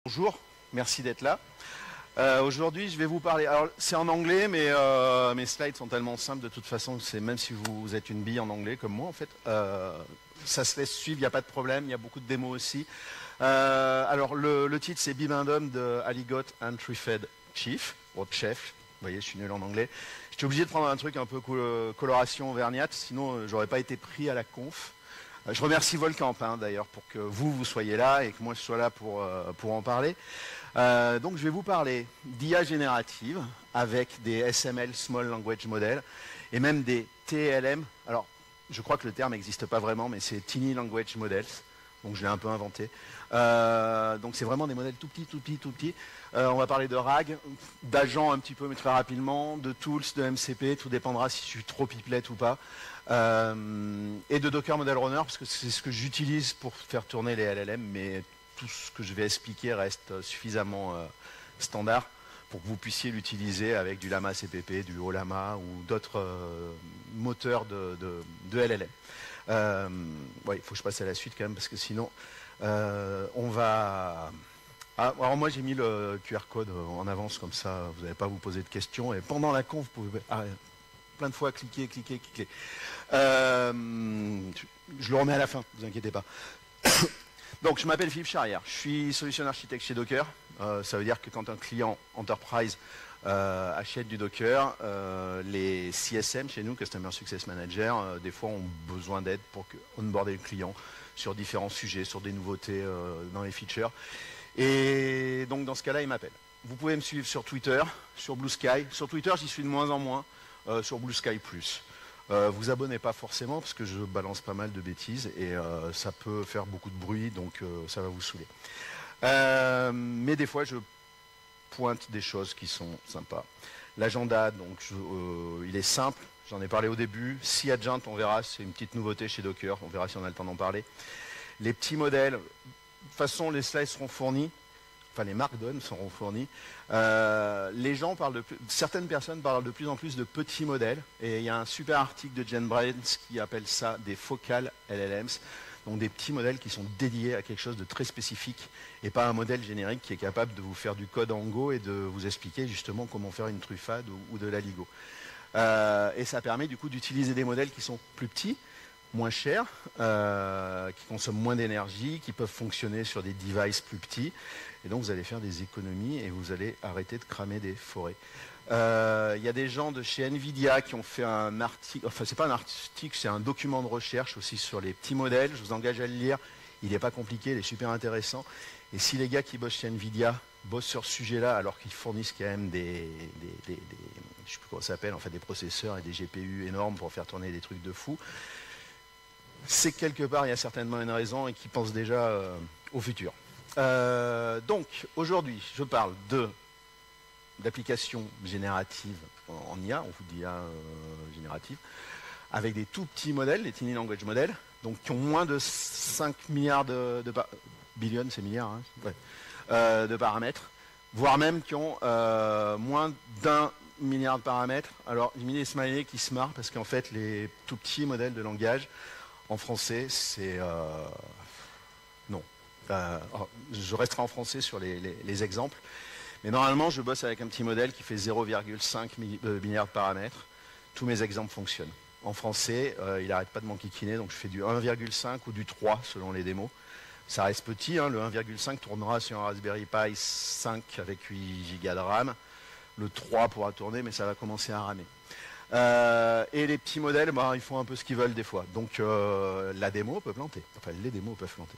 Bonjour, merci d'être là. Aujourd'hui, je vais vous parler. Alors, c'est en anglais, mais mes slides sont tellement simples de toute façon. C'est même si vous êtes une bille en anglais comme moi, en fait, ça se laisse suivre. Il n'y a pas de problème. Il y a beaucoup de démos aussi. Alors, le titre, c'est Bibendum de Aligot and Trifed Chief, ou Chef. Vous voyez, je suis nul en anglais. J'étais obligé de prendre un truc un peu coloration auvergnate, sinon j'aurais pas été pris à la conf. Je remercie Volcamp d'ailleurs pour que vous soyez là et que moi je sois là pour en parler. Donc je vais vous parler d'IA générative avec des SML, Small Language Model, et même des TLM. Alors je crois que le terme n'existe pas vraiment, mais c'est Tiny Language Models. Donc je l'ai un peu inventé. Donc c'est vraiment des modèles tout petits. On va parler de RAG, d'agents un petit peu, mais très rapidement, de tools, de MCP, tout dépendra si je suis trop pipelette ou pas. Et de Docker Model Runner, parce que c'est ce que j'utilise pour faire tourner les LLM, mais tout ce que je vais expliquer reste suffisamment standard pour que vous puissiez l'utiliser avec du Lama CPP, du Olama ou d'autres moteurs de LLM. Ouais, il faut que je passe à la suite quand même, parce que sinon, on va... Ah, alors moi j'ai mis le QR code en avance, comme ça vous n'allez pas vous poser de questions, et pendant la conf, vous pouvez plein de fois cliquer. Je le remets à la fin, ne vous inquiétez pas. Donc je m'appelle Philippe Charrière, je suis solution architecte chez Docker. Ça veut dire que quand un client enterprise achète du Docker, les CSM chez nous, Customer Success Manager, des fois ont besoin d'aide pour onboarder le client sur différents sujets, sur des nouveautés dans les features. Et donc dans ce cas-là, il m'appelle. Vous pouvez me suivre sur Twitter, sur Blue Sky. Sur Twitter, j'y suis de moins en moins. Sur Blue Sky plus. Vous abonnez pas forcément parce que je balance pas mal de bêtises et ça peut faire beaucoup de bruit, donc ça va vous saouler. Mais des fois, je pointe des choses qui sont sympas. L'agenda, donc, il est simple. J'en ai parlé au début. Si Agent, on verra, c'est une petite nouveauté chez Docker. On verra si on a le temps d'en parler. Les petits modèles. De toute façon, les slides seront fournis. Enfin, les markdowns seront fournis. Les gens certaines personnes parlent de plus en plus de petits modèles. Et il y a un super article de Jen Brains qui appelle ça des focal LLMs. Donc des petits modèles qui sont dédiés à quelque chose de très spécifique et pas un modèle générique qui est capable de vous faire du code en Go et de vous expliquer justement comment faire une truffade ou de l'Aligo. Et ça permet du coup d'utiliser des modèles qui sont plus petits, moins chers, qui consomment moins d'énergie, qui peuvent fonctionner sur des devices plus petits. Et donc vous allez faire des économies et vous allez arrêter de cramer des forêts. Il y a des gens de chez Nvidia qui ont fait un article, enfin c'est pas un article, c'est un document de recherche aussi sur les petits modèles. Je vous engage à le lire. Il n'est pas compliqué, il est super intéressant. Et si les gars qui bossent chez Nvidia bossent sur ce sujet-là, alors qu'ils fournissent quand même des je sais plus comment ça s'appelle, en fait des processeurs et des GPU énormes pour faire tourner des trucs de fou, c'est que quelque part il y a certainement une raison et qu'ils pensent déjà au futur. Donc aujourd'hui, je parle d'applications génératives en IA, on vous dit IA générative, avec des tout petits modèles, les Tiny Language Models, donc qui ont moins de 5 milliards billions, c'est milliards, hein, ouais, de paramètres, voire même qui ont moins d'1 milliard de paramètres. Alors j'ai mis des smileys qui se marrent parce qu'en fait les tout petits modèles de langage en français, c'est non. Je resterai en français sur les exemples. Mais normalement, je bosse avec un petit modèle qui fait 0,5 milliards de paramètres. Tous mes exemples fonctionnent. En français, il n'arrête pas de m'enquiquiner, donc je fais du 1,5 ou du 3 selon les démos. Ça reste petit, hein, le 1,5 tournera sur un Raspberry Pi 5 avec 8 Go de RAM. Le 3 pourra tourner, mais ça va commencer à ramer. Et les petits modèles, ils font un peu ce qu'ils veulent des fois. Donc la démo peut planter. Enfin, les démos peuvent planter.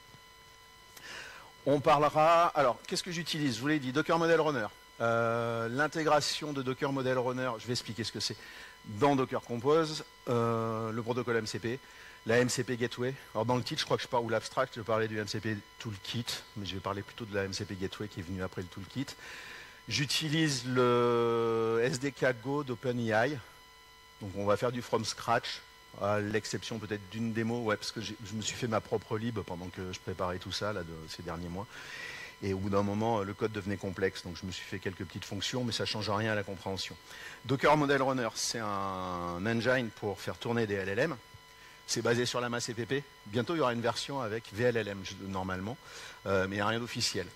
On parlera... Alors, qu'est-ce que j'utilise? Je vous l'ai dit, Docker Model Runner. L'intégration de Docker Model Runner, je vais expliquer ce que c'est, dans Docker Compose, le protocole MCP, la MCP Gateway. Alors, dans le titre, je crois que je parle, ou l'abstract, je parlais du MCP Toolkit, mais je vais parler plutôt de la MCP Gateway qui est venue après le Toolkit. J'utilise le SDK Go d'OpenAI. Donc, on va faire du from scratch, à l'exception peut-être d'une démo, ouais, parce que je me suis fait ma propre lib pendant que je préparais tout ça là, ces derniers mois. Et au bout d'un moment, le code devenait complexe, donc je me suis fait quelques petites fonctions, mais ça ne change rien à la compréhension. Docker Model Runner, c'est un engine pour faire tourner des LLM. C'est basé sur Lama CPP. Bientôt, il y aura une version avec VLLM, normalement, mais il n'y a rien d'officiel.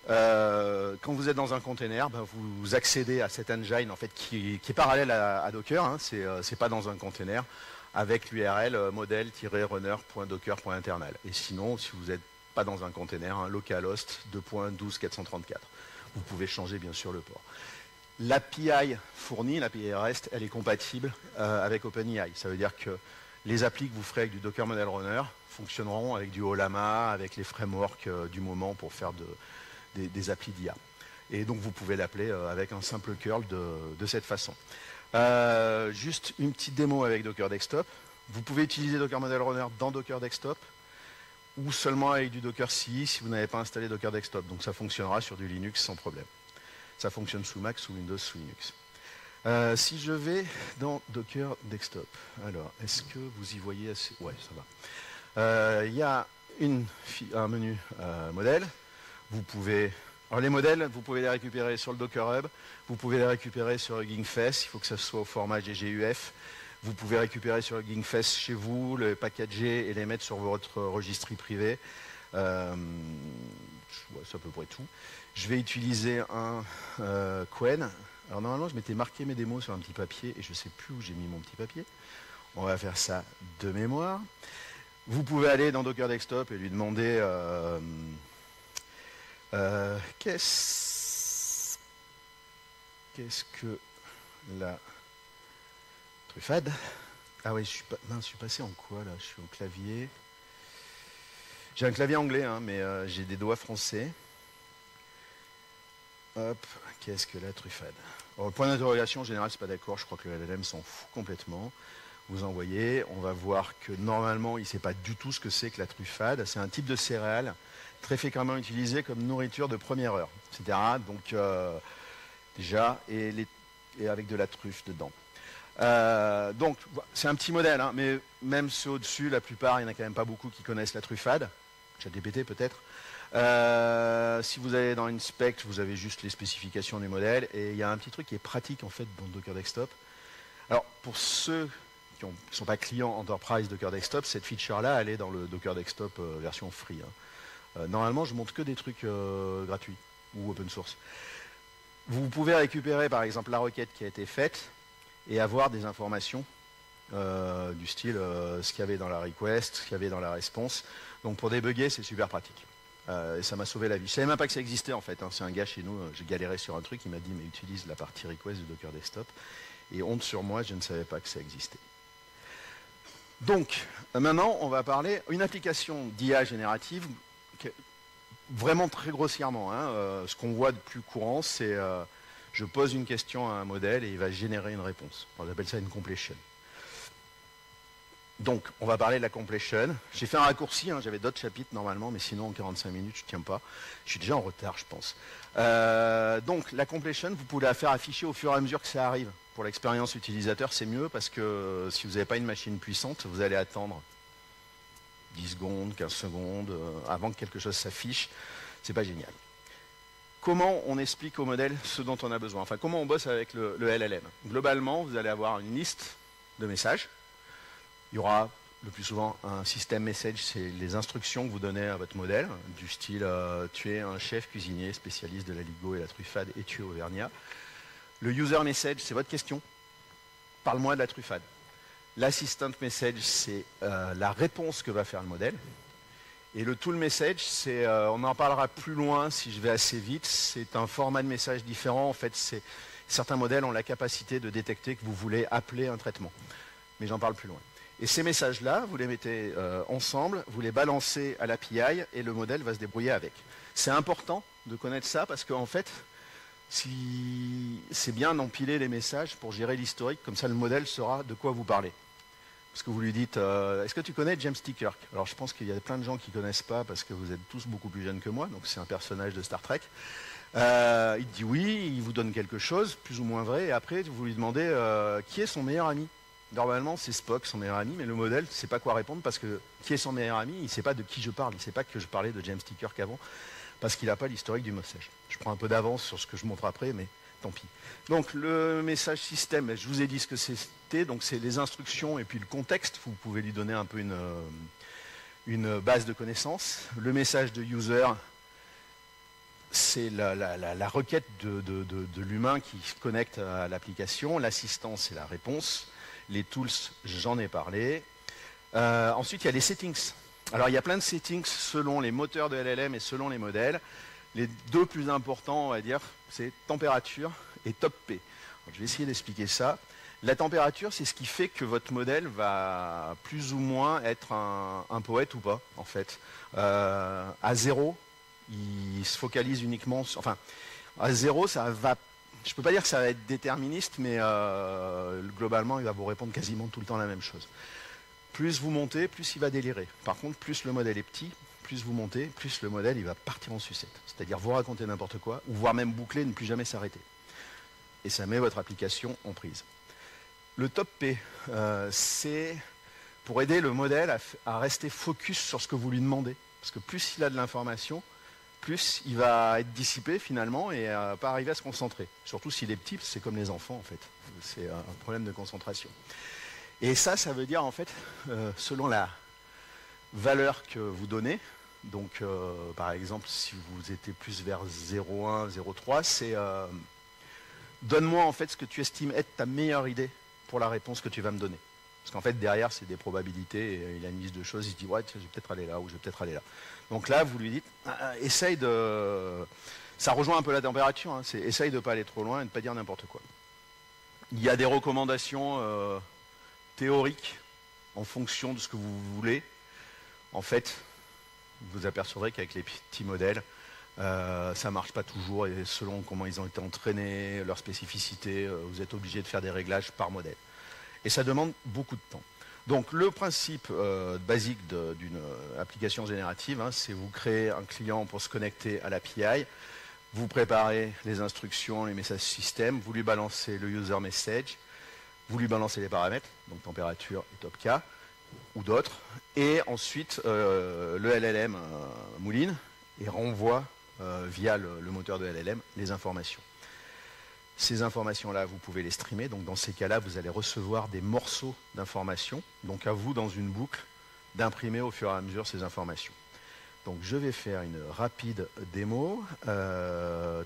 Quand vous êtes dans un container, ben, vous accédez à cet engine en fait, qui est parallèle à Docker, hein, c'est pas dans un container, avec l'URL modèle-runner.docker.internal. Et sinon, si vous n'êtes pas dans un container, hein, localhost 2.12.434. Vous pouvez changer bien sûr le port. L'API fournie, l'API REST, elle est compatible avec OpenEI. Ça veut dire que les applis que vous ferez avec du Docker Model Runner fonctionneront avec du Olama, avec les frameworks du moment pour faire des applis d'IA. Et donc vous pouvez l'appeler avec un simple curl de cette façon. Juste une petite démo avec Docker Desktop. Vous pouvez utiliser Docker Model Runner dans Docker Desktop ou seulement avec du Docker CI si vous n'avez pas installé Docker Desktop. Donc ça fonctionnera sur du Linux sans problème. Ça fonctionne sous Mac, sous Windows, sous Linux. Si je vais dans Docker Desktop, alors est-ce que vous y voyez assez? Ouais, ça va. Il y a un menu modèle. Vous pouvez... Alors les modèles, vous pouvez les récupérer sur le Docker Hub, vous pouvez les récupérer sur Hugging Face, il faut que ça soit au format GGUF. Vous pouvez récupérer sur Hugging Face chez vous, le packager et les mettre sur votre registry privé. C'est à peu près tout. Je vais utiliser un Qwen. Alors normalement, je m'étais marqué mes démos sur un petit papier et je ne sais plus où j'ai mis mon petit papier. On va faire ça de mémoire. Vous pouvez aller dans Docker Desktop et lui demander qu'est-ce que la truffade? Ah oui, je suis passé en quoi là? Je suis au clavier. J'ai un clavier anglais, hein, mais j'ai des doigts français. Hop, qu'est-ce que la truffade? Le point d'interrogation, en général, c'est pas d'accord. Je crois que le LLM s'en fout complètement. Vous envoyez, on va voir que normalement, il ne sait pas du tout ce que c'est que la truffade. C'est un type de céréale très fréquemment utilisé comme nourriture de première heure, etc. Donc, déjà, et avec de la truffe dedans. Donc, c'est un petit modèle, hein, mais même ceux au-dessus, la plupart, il n'y en a quand même pas beaucoup qui connaissent la truffade. ChatGPT peut-être. Si vous allez dans Inspect, vous avez juste les spécifications du modèle. Et il y a un petit truc qui est pratique en fait dans Docker Desktop. Alors, pour ceux qui ne sont pas clients Enterprise Docker Desktop, cette feature-là, elle est dans le Docker Desktop version free. Hein. Normalement, je montre que des trucs gratuits ou open source. Vous pouvez récupérer par exemple la requête qui a été faite et avoir des informations du style ce qu'il y avait dans la request, ce qu'il y avait dans la response. Donc pour débugger, c'est super pratique. Et ça m'a sauvé la vie. Je ne savais même pas que ça existait en fait. Hein. C'est un gars chez nous, j'ai galéré sur un truc, il m'a dit mais utilise la partie request du Docker Desktop. Et honte sur moi, je ne savais pas que ça existait. Donc maintenant, on va parler d'une application d'IA générative, vraiment très grossièrement. Hein. Ce qu'on voit de plus courant, c'est je pose une question à un modèle et il va générer une réponse. On appelle ça une completion. Donc, on va parler de la completion. J'ai fait un raccourci, hein, j'avais d'autres chapitres normalement, mais sinon en 45 minutes, je ne tiens pas. Je suis déjà en retard, je pense. Donc, la completion, vous pouvez la faire afficher au fur et à mesure que ça arrive. Pour l'expérience utilisateur, c'est mieux parce que si vous n'avez pas une machine puissante, vous allez attendre 10 secondes, 15 secondes, avant que quelque chose s'affiche. C'est pas génial. Comment on explique au modèle ce dont on a besoin? Enfin, comment on bosse avec le LLM? Globalement, vous allez avoir une liste de messages. Il y aura le plus souvent un système message, c'est les instructions que vous donnez à votre modèle, du style tu es un chef cuisinier spécialiste de la ligo et la truffade et tu es auvergnat. Le user message, c'est votre question. Parle-moi de la truffade. L'assistant message, c'est la réponse que va faire le modèle. Et le tool message, c'est, on en parlera plus loin si je vais assez vite, c'est un format de message différent. En fait, certains modèles ont la capacité de détecter que vous voulez appeler un traitement. Mais j'en parle plus loin. Et ces messages-là, vous les mettez ensemble, vous les balancez à l'API et le modèle va se débrouiller avec. C'est important de connaître ça parce qu'en fait, c'est bien d'empiler les messages pour gérer l'historique, comme ça le modèle saura de quoi vous parlez. Parce que vous lui dites, est-ce que tu connais James T. Kirk? Alors je pense qu'il y a plein de gens qui ne connaissent pas parce que vous êtes tous beaucoup plus jeunes que moi, donc c'est un personnage de Star Trek. Il dit oui, il vous donne quelque chose, plus ou moins vrai, et après vous lui demandez qui est son meilleur ami. Normalement c'est Spock, son meilleur ami, mais le modèle ne sait pas quoi répondre parce que qui est son meilleur ami, il ne sait pas de qui je parle, il ne sait pas que je parlais de James T. Kirk avant, parce qu'il n'a pas l'historique du message. Je prends un peu d'avance sur ce que je montre après, mais tant pis. Donc le message système, je vous ai dit ce que c'était, donc c'est les instructions et puis le contexte, vous pouvez lui donner un peu une base de connaissances. Le message de user, c'est la requête de l'humain qui se connecte à l'application. L'assistant, c'est la réponse. Les tools, j'en ai parlé. Ensuite, il y a les settings. Alors, il y a plein de settings selon les moteurs de LLM et selon les modèles. Les deux plus importants, on va dire, c'est température et top P. Alors, je vais essayer d'expliquer ça. La température, c'est ce qui fait que votre modèle va plus ou moins être un poète ou pas, en fait. À 0, il se focalise uniquement sur... Enfin, à 0, ça va... Je ne peux pas dire que ça va être déterministe, mais globalement, il va vous répondre quasiment tout le temps la même chose. Plus vous montez, plus il va délirer. Par contre, plus le modèle est petit, plus vous montez, plus le modèle il va partir en sucette. C'est-à-dire vous raconter n'importe quoi, ou voire même boucler, ne plus jamais s'arrêter. Et ça met votre application en prise. Le top P, c'est pour aider le modèle à rester focus sur ce que vous lui demandez. Parce que plus il a de l'information, plus il va être dissipé finalement et pas arriver à se concentrer. Surtout s'il est petit, c'est comme les enfants en fait. C'est un problème de concentration. Et ça veut dire en fait, selon la valeur que vous donnez, donc par exemple si vous étiez plus vers 0,1, 0,3, c'est donne-moi en fait ce que tu estimes être ta meilleure idée pour la réponse que tu vas me donner. Parce qu'en fait derrière c'est des probabilités, et il a une liste de choses, il se dit ouais je vais peut-être aller là ou je vais peut-être aller là. Donc là vous lui dites essaye de... Ça rejoint un peu la température, hein, c'est essaye de ne pas aller trop loin et de ne pas dire n'importe quoi. Il y a des recommandations théoriques en fonction de ce que vous voulez. En fait, vous apercevrez qu'avec les petits modèles, ça ne marche pas toujours et selon comment ils ont été entraînés, leur spécificité, vous êtes obligé de faire des réglages par modèle. Et ça demande beaucoup de temps. Donc le principe basique d'une application générative, hein, c'est vous créez un client pour se connecter à l'API, vous préparez les instructions, les messages système, vous lui balancez le user message, vous lui balancez les paramètres, donc température et top K, ou d'autres, et ensuite le LLM mouline et renvoie via le moteur de LLM les informations. Ces informations-là, vous pouvez les streamer, donc dans ces cas-là, vous allez recevoir des morceaux d'informations, donc à vous, dans une boucle, d'imprimer au fur et à mesure ces informations. Donc je vais faire une rapide démo. Alors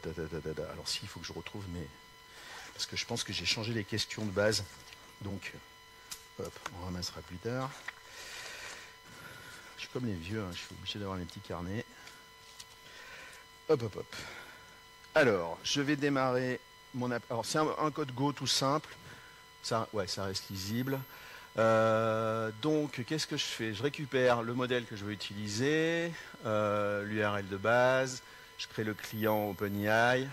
si, il faut que je retrouve mes... Parce que je pense que j'ai changé les questions de base, donc hop, on ramassera plus tard. Je suis comme les vieux, hein, je suis obligé d'avoir mes petits carnets. Hop, hop, hop. Alors, je vais démarrer mon app. Alors, c'est un code Go tout simple. Ça, ouais, ça reste lisible. Donc, qu'est-ce que je fais? Je récupère le modèle que je veux utiliser, l'URL de base. Je crée le client OpenAI.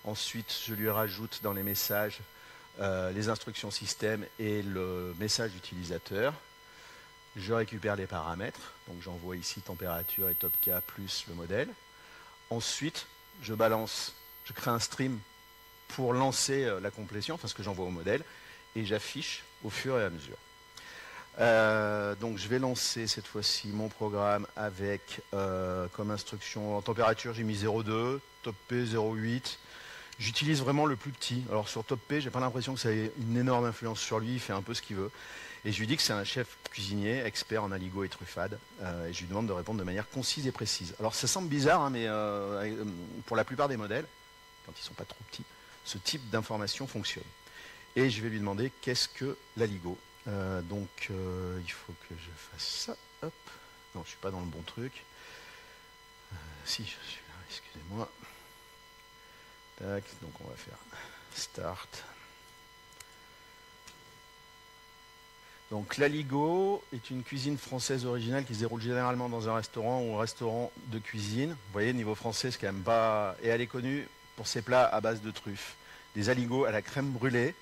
Ensuite, je lui rajoute dans les messages les instructions système et le message utilisateur. Je récupère les paramètres. Donc, j'envoie ici température et top K plus le modèle. Ensuite, je crée un stream pour lancer la complétion, enfin ce que j'envoie au modèle, et j'affiche au fur et à mesure. Donc je vais lancer cette fois-ci mon programme avec comme instruction en température, j'ai mis 0,2, top P 0,8. J'utilise vraiment le plus petit. Alors sur top P, j'ai pas l'impression que ça ait une énorme influence sur lui, il fait un peu ce qu'il veut. Et je lui dis que c'est un chef cuisinier, expert en aligot et truffade, et je lui demande de répondre de manière concise et précise. Alors ça semble bizarre, hein, mais pour la plupart des modèles, quand ils ne sont pas trop petits, ce type d'information fonctionne. Et je vais lui demander qu'est-ce que l'aligot. Donc il faut que je fasse ça. Hop. Non, je ne suis pas dans le bon truc. Si, je suis là, excusez-moi. Tac, donc on va faire Start. Donc l'aligot est une cuisine française originale qui se déroule généralement dans un restaurant ou un restaurant de cuisine. Vous voyez, niveau français, c'est quand même pas... Et elle est connue pour ses plats à base de truffes. Des aligots à la crème brûlée,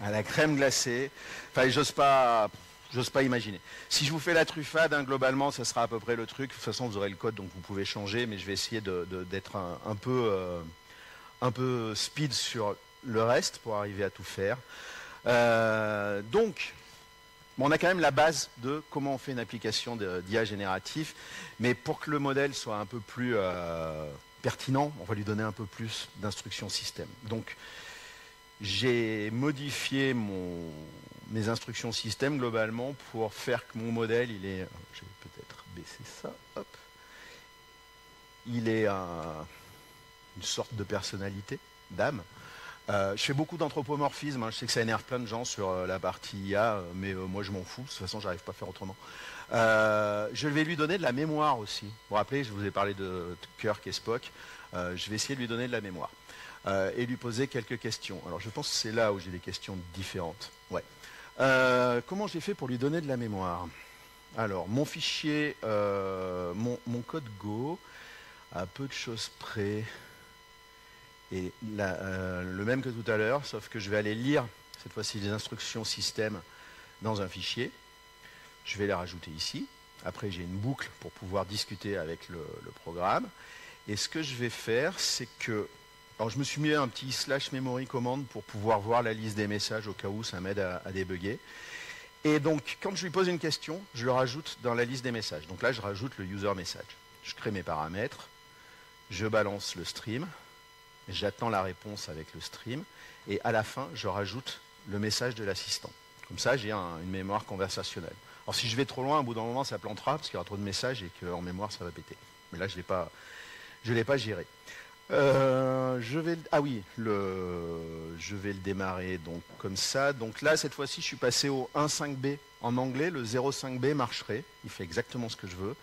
à la crème glacée. Enfin, j'ose pas imaginer. Si je vous fais la truffade, hein, globalement, ça sera à peu près le truc. De toute façon, vous aurez le code, donc vous pouvez changer, mais je vais essayer d'être un peu speed sur le reste pour arriver à tout faire. Donc, on a quand même la base de comment on fait une application d'IA génératif, mais pour que le modèle soit un peu plus pertinent, on va lui donner un peu plus d'instructions système. Donc, j'ai modifié mes instructions système globalement pour faire que mon modèle, je vais peut-être baisser ça, hop. Il est une sorte de personnalité, d'âme. Je fais beaucoup d'anthropomorphisme, hein. Je sais que ça énerve plein de gens sur la partie IA, mais moi je m'en fous, de toute façon j'arrive pas à faire autrement. Je vais lui donner de la mémoire aussi. Vous vous rappelez, je vous ai parlé de Kirk et Spock. Je vais essayer de lui donner de la mémoire et lui poser quelques questions. Alors je pense que c'est là où j'ai des questions différentes. Ouais. Comment j'ai fait pour lui donner de la mémoire? Alors mon fichier, mon code Go, à peu de choses près, et le même que tout à l'heure, sauf que je vais aller lire cette fois-ci les instructions système dans un fichier. Je vais les rajouter ici. Après, j'ai une boucle pour pouvoir discuter avec le programme. Et ce que je vais faire, c'est que... Alors, je me suis mis un petit /memory command pour pouvoir voir la liste des messages au cas où ça m'aide à débugger. Et donc, quand je lui pose une question, je le rajoute dans la liste des messages. Donc là, je rajoute le user message. Je crée mes paramètres. Je balance le stream. J'attends la réponse avec le stream. Et à la fin, je rajoute le message de l'assistant. Comme ça, j'ai une mémoire conversationnelle. Alors si je vais trop loin, au bout d'un moment, ça plantera parce qu'il y aura trop de messages et qu'en mémoire, ça va péter. Mais là, je ne l'ai pas géré. Je vais le démarrer donc comme ça. Donc là, cette fois-ci, je suis passé au 1.5b. En anglais, le 0.5b marcherait. Il fait exactement ce que je veux.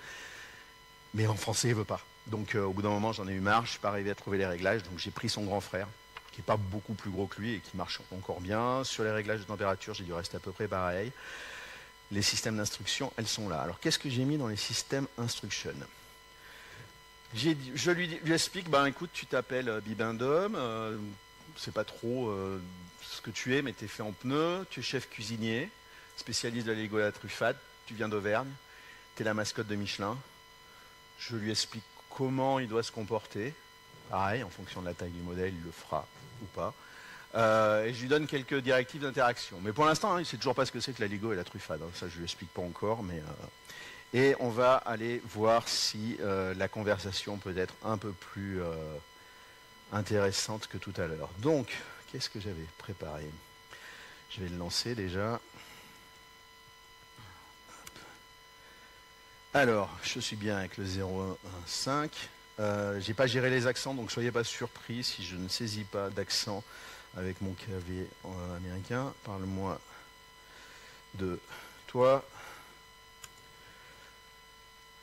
Mais en français, il ne veut pas. Donc au bout d'un moment, j'en ai eu marre. Je ne suis pas arrivé à trouver les réglages. Donc j'ai pris son grand frère, qui n'est pas beaucoup plus gros que lui et qui marche encore bien. Sur les réglages de température, j'ai dû rester à peu près pareil. Les systèmes d'instruction, elles sont là. Alors, qu'est-ce que j'ai mis dans les systèmes instruction? Je lui explique, ben écoute, tu t'appelles Bibendum, c'est pas trop ce que tu es, mais tu es fait en pneus, tu es chef cuisinier, spécialiste de la Lego et la truffade, tu viens d'Auvergne, tu es la mascotte de Michelin. Je lui explique comment il doit se comporter. Pareil, en fonction de la taille du modèle, il le fera ou pas. Et je lui donne quelques directives d'interaction. Mais pour l'instant, il ne sait toujours pas ce que c'est que la Lego et la truffade. Hein. Ça, je ne lui explique pas encore. Et on va aller voir si la conversation peut être un peu plus intéressante que tout à l'heure. Donc, qu'est-ce que j'avais préparé? Je vais le lancer déjà. Alors, je suis bien avec le 0.1.5. J'ai pas géré les accents, donc soyez pas surpris si je ne saisis pas d'accent avec mon clavier américain. Parle-moi de toi.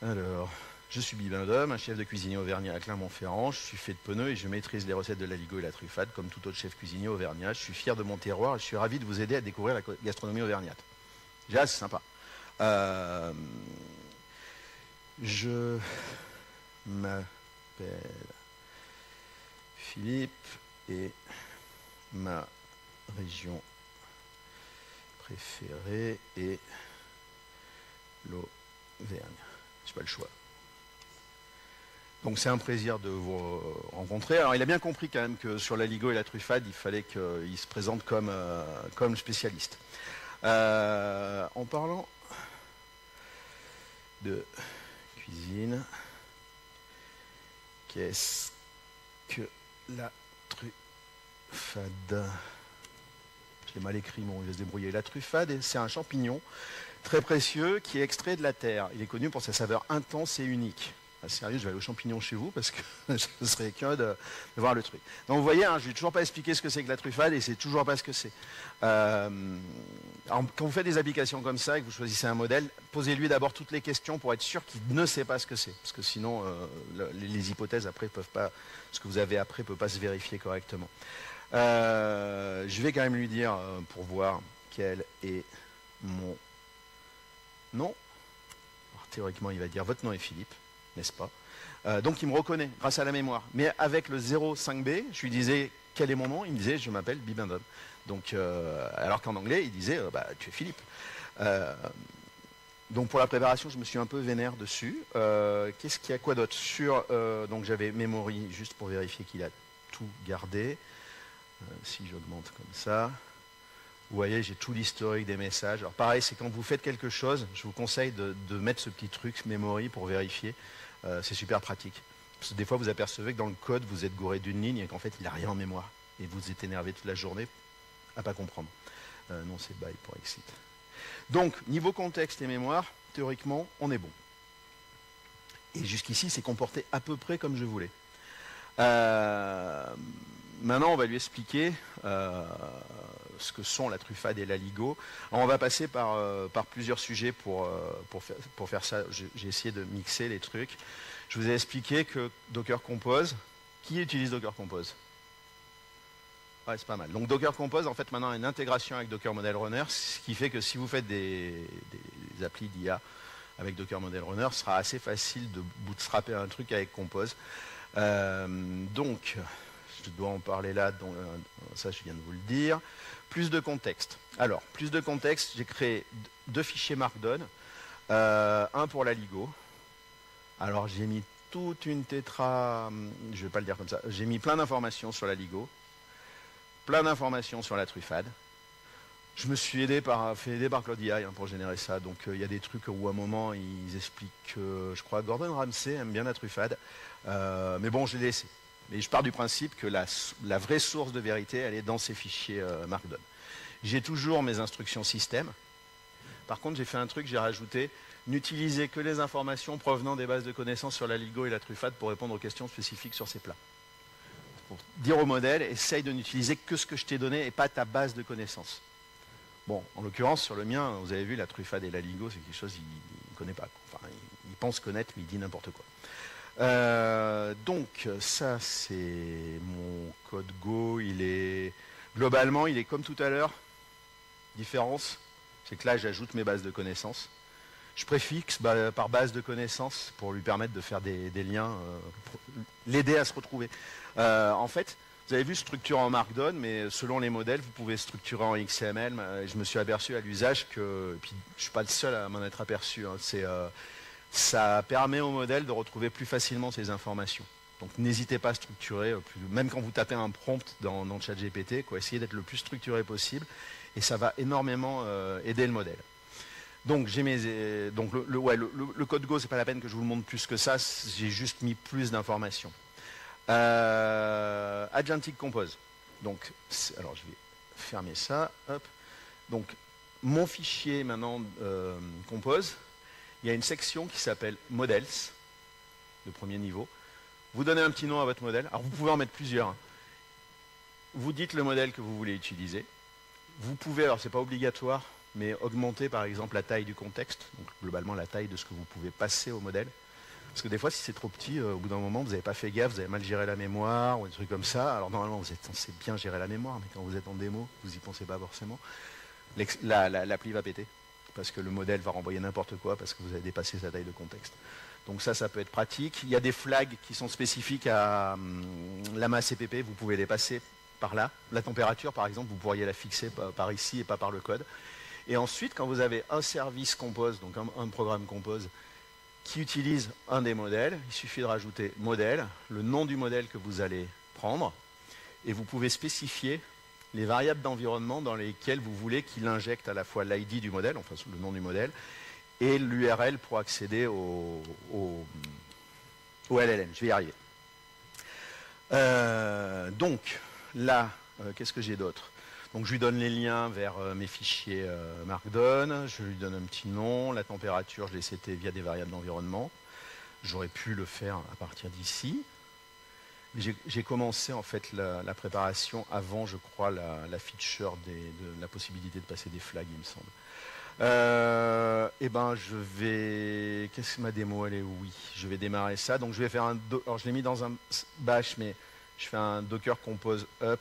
Alors, je suis Bibendum, un chef de cuisinier auvergnat à Clermont-Ferrand. Je suis fait de pneus et je maîtrise les recettes de la Lego et la truffade comme tout autre chef cuisinier auvergnat. Je suis fier de mon terroir et je suis ravi de vous aider à découvrir la gastronomie auvergnate. Déjà, c'est sympa. Je m'appelle Philippe et ma région préférée est l'Auvergne. Je n'ai pas le choix. Donc c'est un plaisir de vous rencontrer. Alors il a bien compris quand même que sur la Lego et la truffade, il fallait qu'il se présente comme spécialiste. En parlant de cuisine, qu'est-ce que la truffade? Je l'ai mal écrit, mais on va se débrouiller. La truffade, c'est un champignon très précieux qui est extrait de la terre. Il est connu pour sa saveur intense et unique. Ah, sérieux, je vais aller aux champignons chez vous parce que je serais curieux de voir le truc. Donc vous voyez, hein, je ne vais toujours pas expliquer ce que c'est que la truffade et c'est toujours pas ce que c'est. Alors, quand vous faites des applications comme ça et que vous choisissez un modèle, posez-lui d'abord toutes les questions pour être sûr qu'il ne sait pas ce que c'est. Parce que sinon, les hypothèses après peuvent pas, ce que vous avez après ne peut pas se vérifier correctement. Je vais quand même lui dire, pour voir quel est mon nom. Alors, théoriquement, il va dire votre nom est Philippe, n'est-ce pas? Donc il me reconnaît grâce à la mémoire. Mais avec le 0.5b, je lui disais quel est mon nom, il me disait je m'appelle Bibendum. Donc, alors qu'en anglais, il disait tu es Philippe. Donc pour la préparation, je me suis un peu vénère dessus. Qu'est-ce qu'il y a quoi d'autre sur donc j'avais memory juste pour vérifier qu'il a tout gardé. Si j'augmente comme ça, vous voyez, j'ai tout l'historique des messages. Alors pareil, c'est quand vous faites quelque chose, je vous conseille de mettre ce petit truc memory pour vérifier. C'est super pratique. Parce que des fois, vous apercevez que dans le code, vous êtes gouré d'une ligne et qu'en fait, il n'a rien en mémoire. Et vous êtes énervé toute la journée à pas comprendre. Non, c'est by pour exit. Donc, niveau contexte et mémoire, théoriquement, on est bon. Et jusqu'ici, c'est comporté à peu près comme je voulais. Maintenant, on va lui expliquer ce que sont la truffade et la LIGO. Alors, on va passer par plusieurs sujets pour faire ça. J'ai essayé de mixer les trucs. Je vous ai expliqué que Docker Compose, qui utilise Docker Compose? Ouais, c'est pas mal. Donc Docker Compose, en fait, maintenant, a une intégration avec Docker Model Runner, ce qui fait que si vous faites des applis d'IA avec Docker Model Runner, ce sera assez facile de bootstrapper un truc avec Compose. Donc, je dois en parler là, ça je viens de vous le dire. Plus de contexte. Alors, plus de contexte, j'ai créé 2 fichiers Markdown, un pour la LIGO. Alors, j'ai mis toute une tétra, je ne vais pas le dire comme ça, j'ai mis plein d'informations sur la LIGO, plein d'informations sur la truffade. Je me suis fait aider par Cloud AI pour générer ça. Donc il y a des trucs où à un moment ils expliquent que je crois Gordon Ramsay aime bien la truffade. Mais bon, je l'ai laissé. Mais je pars du principe que la vraie source de vérité, elle est dans ces fichiers Markdown. J'ai toujours mes instructions système. Par contre, j'ai fait un truc, j'ai rajouté n'utilisez que les informations provenant des bases de connaissances sur la LIGO et la truffade pour répondre aux questions spécifiques sur ces plats. Pour dire au modèle, essaye de n'utiliser que ce que je t'ai donné et pas ta base de connaissances. Bon, en l'occurrence, sur le mien, vous avez vu, la truffade et la LIGO, c'est quelque chose qu'il ne connaît pas. Enfin, il pense connaître, mais il dit n'importe quoi. Donc, ça, c'est mon code Go. Globalement, il est comme tout à l'heure. Différence, c'est que là, j'ajoute mes bases de connaissances. Je préfixe par base de connaissances pour lui permettre de faire des liens, pour l'aider à se retrouver. En fait, vous avez vu structure en Markdown, mais selon les modèles, vous pouvez structurer en XML. Je me suis aperçu à l'usage que, et puis je ne suis pas le seul à m'en être aperçu, hein, ça permet au modèle de retrouver plus facilement ces informations. Donc n'hésitez pas à structurer, même quand vous tapez un prompt dans ChatGPT, essayez d'être le plus structuré possible, et ça va énormément aider le modèle. Donc le code Go, c'est pas la peine que je vous le montre plus que ça, j'ai juste mis plus d'informations. Agentic Compose. Donc, alors je vais fermer ça. Hop. Donc, mon fichier maintenant Compose, il y a une section qui s'appelle Models, de premier niveau. Vous donnez un petit nom à votre modèle. Alors, vous pouvez en mettre plusieurs. Hein. Vous dites le modèle que vous voulez utiliser. Vous pouvez, alors c'est pas obligatoire, mais augmenter par exemple la taille du contexte, donc globalement la taille de ce que vous pouvez passer au modèle. Parce que des fois, si c'est trop petit, au bout d'un moment, vous n'avez pas fait gaffe, vous avez mal géré la mémoire, ou des trucs comme ça. Alors normalement, vous êtes censé bien gérer la mémoire, mais quand vous êtes en démo, vous n'y pensez pas forcément. L'appli va péter, parce que le modèle va renvoyer n'importe quoi, parce que vous avez dépassé sa taille de contexte. Donc ça peut être pratique. Il y a des flags qui sont spécifiques à l'AMA CPP, vous pouvez les passer par là. La température, par exemple, vous pourriez la fixer par ici et pas par le code. Et ensuite, quand vous avez un service Compose, donc un programme Compose, qui utilise un des modèles, il suffit de rajouter modèle, le nom du modèle que vous allez prendre, et vous pouvez spécifier les variables d'environnement dans lesquelles vous voulez qu'il injecte à la fois l'ID du modèle, enfin le nom du modèle, et l'URL pour accéder au LLM. Je vais y arriver. Donc, là, qu'est-ce que j'ai d'autre? Donc je lui donne les liens vers mes fichiers Markdown, je lui donne un petit nom, la température, je l'ai seté via des variables d'environnement. J'aurais pu le faire à partir d'ici. J'ai commencé en fait la préparation avant, je crois, la feature de la possibilité de passer des flags, il me semble. Je vais... Qu'est-ce que ma démo, elle est? Oui, je vais démarrer ça. Donc je vais faire alors je l'ai mis dans un bash, mais je fais un Docker Compose up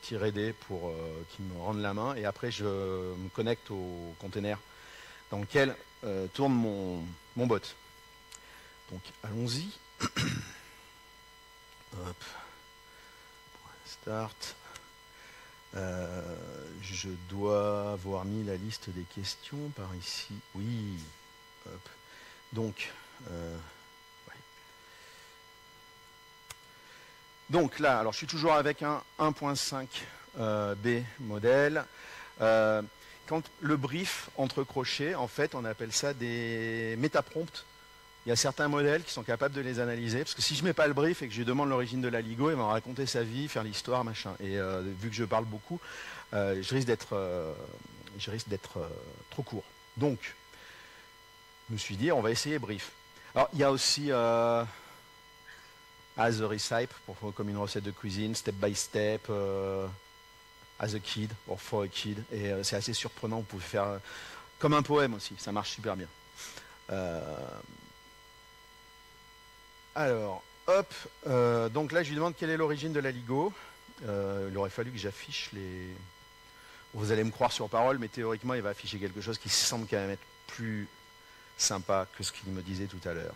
-d pour qu'il me rende la main, et après je me connecte au container dans lequel tourne mon bot. Donc allons-y. Hop. Start. Je dois avoir mis la liste des questions par ici. Oui. Hop. Donc, Donc là, alors je suis toujours avec un 1.5 B modèle. Quand le brief entre crochets, en fait, on appelle ça des métaprompts. Il y a certains modèles qui sont capables de les analyser, parce que si je ne mets pas le brief et que je lui demande l'origine de la LIGO, il va me raconter sa vie, faire l'histoire, machin. Et vu que je parle beaucoup, je risque d'être trop court. Donc, je me suis dit, on va essayer brief. Alors, il y a aussi... as a recipe, comme une recette de cuisine, step by step, as a kid, or for a kid. Et c'est assez surprenant, vous pouvez faire comme un poème aussi, ça marche super bien. Alors, hop, donc là je lui demande quelle est l'origine de l'aligot. Il aurait fallu que j'affiche les... Vous allez me croire sur parole, mais théoriquement il va afficher quelque chose qui semble quand même être plus sympa que ce qu'il me disait tout à l'heure.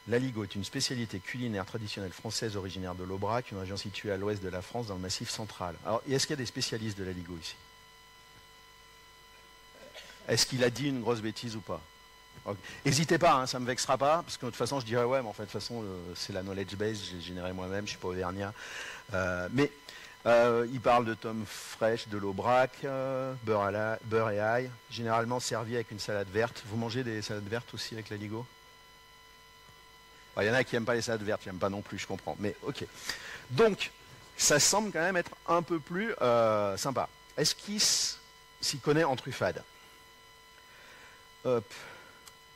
L'aligot est une spécialité culinaire traditionnelle française originaire de l'Aubrac, une région située à l'ouest de la France dans le Massif central. Alors, est-ce qu'il y a des spécialistes de l'aligot ici? Est-ce qu'il a dit une grosse bêtise ou pas? N'hésitez pas, hein, ça ne me vexera pas, parce que de toute façon je dirais ouais, mais en fait de toute façon c'est la knowledge base, je l'ai généré moi-même, je ne suis pas auvergnat. Il parle de tomes fraîches, de l'Aubrac, beurre et ail, généralement servi avec une salade verte. Vous mangez des salades vertes aussi avec l'aligot? Il y en a qui n'aiment pas les salades vertes, qui n'aiment pas non plus, je comprends. Mais ok. Donc, ça semble quand même être un peu plus sympa. Est-ce qu'il s'y connaît en truffade? Hop.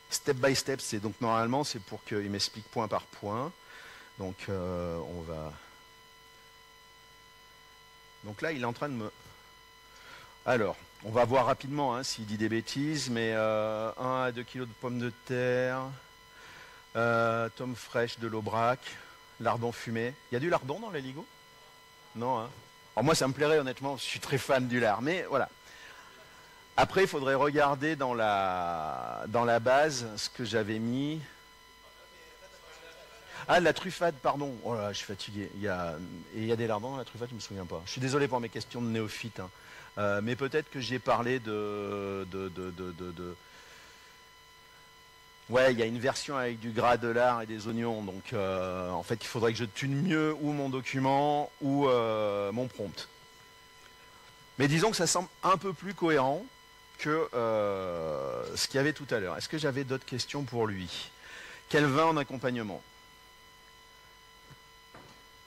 Step by step, c'est donc normalement c'est pour qu'il m'explique point par point. Donc on va. Donc là, il est en train de me. Alors, on va voir rapidement hein, s'il dit des bêtises, mais 1 à 2 kg de pommes de terre. Tomes fraîches de l'Aubrac, lardon fumé. Il y a du lardon dans l'aligot? Non, hein. Alors moi, ça me plairait honnêtement, je suis très fan du lard, mais voilà. Après, il faudrait regarder dans la base ce que j'avais mis. Ah, la truffade, pardon. Oh là, je suis fatigué. Il y a des lardons dans la truffade, je ne me souviens pas. Je suis désolé pour mes questions de néophyte. Hein. Mais peut-être que j'ai parlé Ouais, il y a une version avec du gras de lard et des oignons, donc en fait il faudrait que je tune mieux ou mon document ou mon prompt. Mais disons que ça semble un peu plus cohérent que ce qu'il y avait tout à l'heure. Est-ce que j'avais d'autres questions pour lui? Quel vin en accompagnement?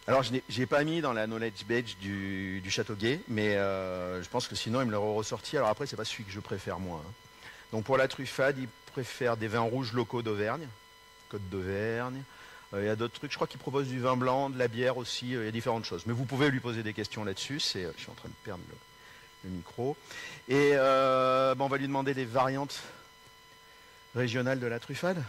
Alors je n'ai pas mis dans la knowledge badge du Châteauguay, mais je pense que sinon il me l'aurait ressorti. Alors après c'est pas celui que je préfère moi. Hein. Donc pour la truffade, il préfère des vins rouges locaux d'Auvergne, Côte d'Auvergne. Il y a d'autres trucs, je crois qu'il propose du vin blanc, de la bière aussi, il y a différentes choses. Mais vous pouvez lui poser des questions là-dessus, je suis en train de perdre le micro. Et on va lui demander des variantes régionales de la truffade.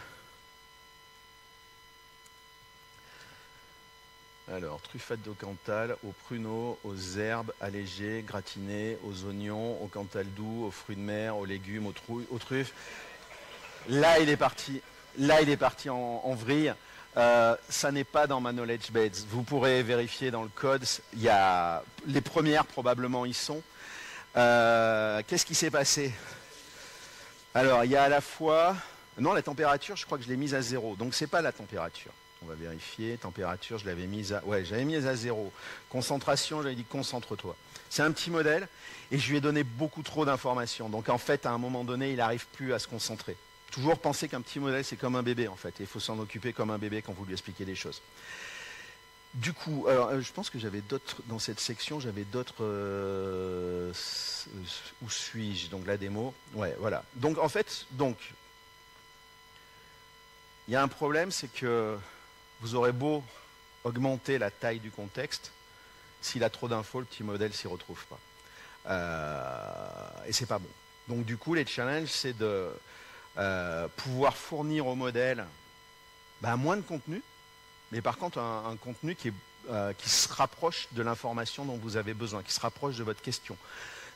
Alors, truffade de Cantal, aux pruneaux, aux herbes allégées, gratinées, aux oignons, au Cantal doux, aux fruits de mer, aux légumes, aux truffes. Là, il est parti. Là, il est parti en vrille. Ça n'est pas dans ma knowledge base. Vous pourrez vérifier dans le code. Il y a les premières probablement y sont. Qu'est-ce qui s'est passé? Alors, il y a à la fois. Non, la température, je crois que je l'ai mise à 0. Donc, c'est pas la température. On va vérifier. Température, je l'avais mise à... Ouais, j'avais mise à 0. Concentration, j'avais dit concentre-toi. C'est un petit modèle et je lui ai donné beaucoup trop d'informations. Donc en fait, à un moment donné, il n'arrive plus à se concentrer. Toujours penser qu'un petit modèle, c'est comme un bébé en fait. Et il faut s'en occuper comme un bébé quand vous lui expliquez des choses. Du coup, alors, je pense que j'avais d'autres... Dans cette section, j'avais d'autres... Où suis-je? Donc la démo. Ouais, voilà. Donc en fait, il y a un problème, c'est que vous aurez beau augmenter la taille du contexte, s'il a trop d'infos, le petit modèle s'y retrouve pas. Et c'est pas bon. Donc du coup, les challenges, c'est de pouvoir fournir au modèle moins de contenu, mais par contre un contenu qui se rapproche de l'information dont vous avez besoin, qui se rapproche de votre question.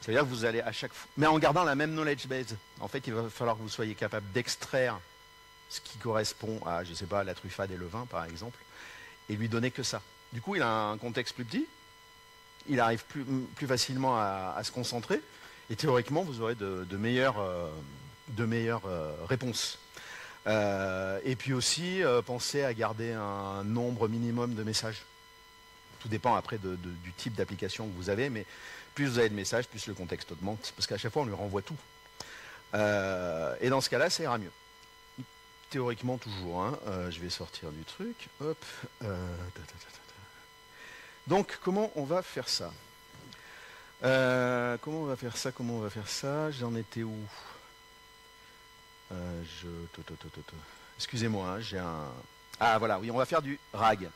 Ça veut dire que vous allez à chaque fois, mais en gardant la même knowledge base. En fait, il va falloir que vous soyez capable d'extraire ce qui correspond à, je ne sais pas, la truffade et le vin, par exemple, et lui donner que ça. Du coup, il a un contexte plus petit, il arrive plus facilement à se concentrer, et théoriquement, vous aurez de meilleures réponses. Et puis aussi, pensez à garder un nombre minimum de messages. Tout dépend après du type d'application que vous avez, mais plus vous avez de messages, plus le contexte augmente, parce qu'à chaque fois, on lui renvoie tout. Et dans ce cas-là, ça ira mieux. Théoriquement toujours, hein. Je vais sortir du truc. Hop. Donc, comment on va faire ça? Comment on va faire ça? J'en étais où? Excusez-moi, hein, j'ai un... Ah voilà, oui, on va faire du RAG.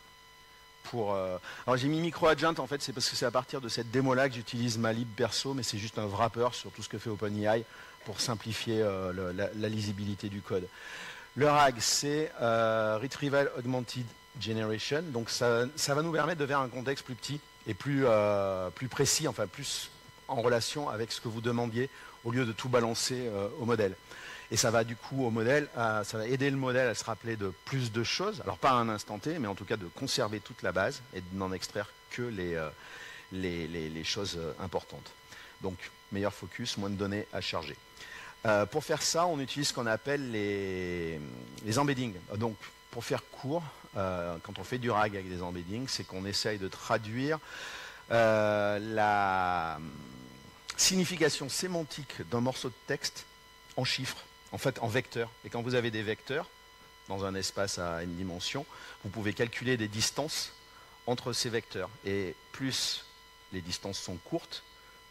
Alors j'ai mis micro-adjoint, en fait, c'est parce que c'est à partir de cette démo-là que j'utilise ma lib perso, mais c'est juste un wrapper sur tout ce que fait OpenAI pour simplifier la lisibilité du code. Le RAG, c'est Retrieval Augmented Generation, donc ça va nous permettre de faire un contexte plus petit et plus précis, enfin plus en relation avec ce que vous demandiez, au lieu de tout balancer au modèle. Et ça va du coup au modèle, ça va aider le modèle à se rappeler de plus de choses, alors pas à un instant T, mais en tout cas de conserver toute la base et de n'en extraire que les choses importantes. Donc meilleur focus, moins de données à charger. Pour faire ça, on utilise ce qu'on appelle les embeddings. Donc pour faire court, quand on fait du RAG avec des embeddings, c'est qu'on essaye de traduire la signification sémantique d'un morceau de texte en chiffres, en fait en vecteurs. Et quand vous avez des vecteurs dans un espace à une dimension, vous pouvez calculer des distances entre ces vecteurs. Et plus les distances sont courtes,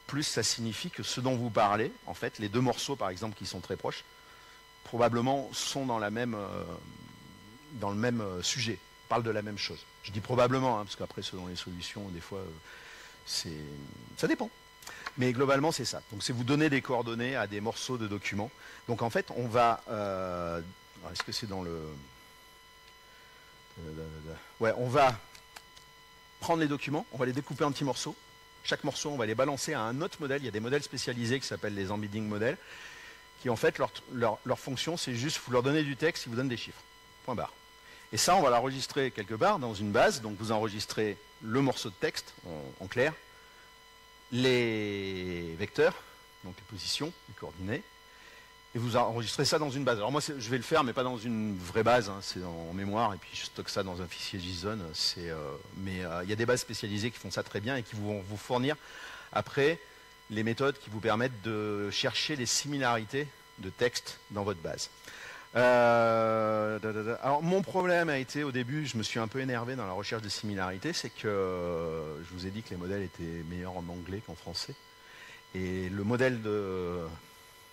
plus ça signifie que ce dont vous parlez, en fait, les deux morceaux par exemple qui sont très proches, probablement sont dans le même sujet, parlent de la même chose. Je dis probablement, hein, parce qu'après selon les solutions, des fois, ça dépend. Mais globalement, c'est ça. Donc, c'est vous donner des coordonnées à des morceaux de documents. Donc, en fait, on va... est-ce que c'est dans le... Ouais, on va prendre les documents, on va les découper en petits morceaux. Chaque morceau, on va les balancer à un autre modèle. Il y a des modèles spécialisés qui s'appellent les embedding modèles, qui, en fait, leur fonction, c'est juste, vous leur donnez du texte, ils vous donnent des chiffres. Point barre. Et ça, on va l'enregistrer quelque part dans une base. Donc, vous enregistrez le morceau de texte en clair, les vecteurs, donc les positions, les coordonnées, et vous enregistrez ça dans une base. Alors moi, je vais le faire, mais pas dans une vraie base, hein, c'est en mémoire, et puis je stocke ça dans un fichier JSON. Mais il y a des bases spécialisées qui font ça très bien et qui vont vous fournir après les méthodes qui vous permettent de chercher les similarités de texte dans votre base. Alors mon problème a été au début, je me suis un peu énervé dans la recherche de similarités, c'est que je vous ai dit que les modèles étaient meilleurs en anglais qu'en français. Et le modèle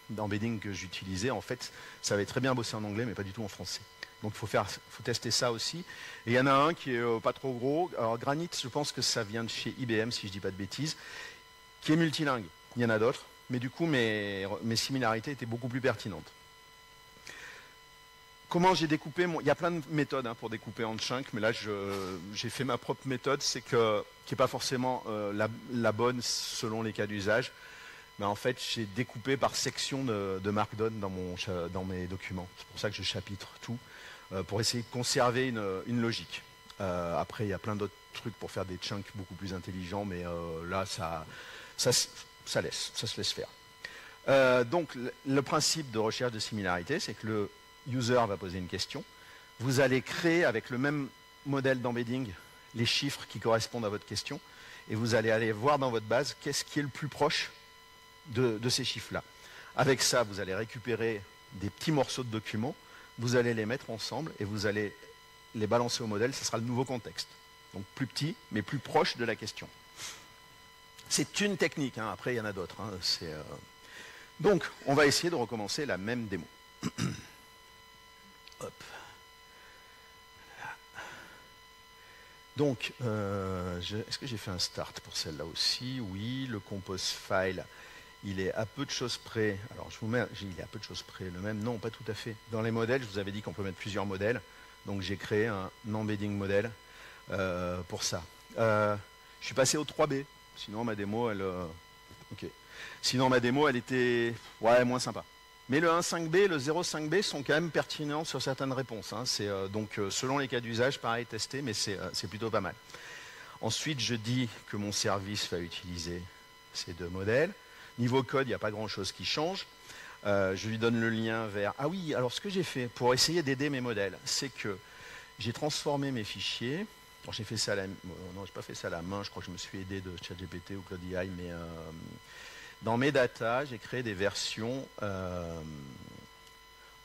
d'embedding que j'utilisais, en fait, ça avait très bien bossé en anglais, mais pas du tout en français. Donc il faut tester ça aussi. Et il y en a un qui est pas trop gros. Alors Granite, je pense que ça vient de chez IBM, si je dis pas de bêtises, qui est multilingue. Il y en a d'autres, mais du coup mes similarités étaient beaucoup plus pertinentes. Comment j'ai découpé Il y a plein de méthodes pour découper en chunks, mais là j'ai fait ma propre méthode, qui n'est pas forcément la bonne selon les cas d'usage. Mais en fait, j'ai découpé par section de Markdown dans mes documents. C'est pour ça que je chapitre tout, pour essayer de conserver une logique. Après, il y a plein d'autres trucs pour faire des chunks beaucoup plus intelligents, mais là, ça se laisse faire. Donc, le principe de recherche de similarité, c'est que le user va poser une question. Vous allez créer avec le même modèle d'embedding les chiffres qui correspondent à votre question, et vous allez aller voir dans votre base qu'est-ce qui est le plus proche de ces chiffres-là. Avec ça, vous allez récupérer des petits morceaux de documents, vous allez les mettre ensemble et vous allez les balancer au modèle, ce sera le nouveau contexte. Donc plus petit, mais plus proche de la question. C'est une technique, hein. Après il y en a d'autres. Hein. Donc, on va essayer de recommencer la même démo. Hop. Donc, est-ce que j'ai fait un start pour celle-là aussi? Oui, le compose file, il est à peu de choses près. Alors, il est à peu de choses près le même. Non, pas tout à fait. Dans les modèles, je vous avais dit qu'on peut mettre plusieurs modèles. Donc, j'ai créé un embedding modèle pour ça. Je suis passé au 3B. Sinon, ma démo, elle était moins sympa. Mais le 1.5b, le 0.5b sont quand même pertinents sur certaines réponses. Hein. Donc, selon les cas d'usage, pareil, testé, mais c'est plutôt pas mal. Ensuite, je dis que mon service va utiliser ces deux modèles. Niveau code, il n'y a pas grand-chose qui change. Je lui donne le lien vers... Ah oui, alors ce que j'ai fait pour essayer d'aider mes modèles, c'est que j'ai transformé mes fichiers. Alors, j'ai fait ça à la... Non, j'ai pas fait ça à la main. Je crois que je me suis aidé de ChatGPT ou Claude AI, mais... Dans mes datas, j'ai créé des versions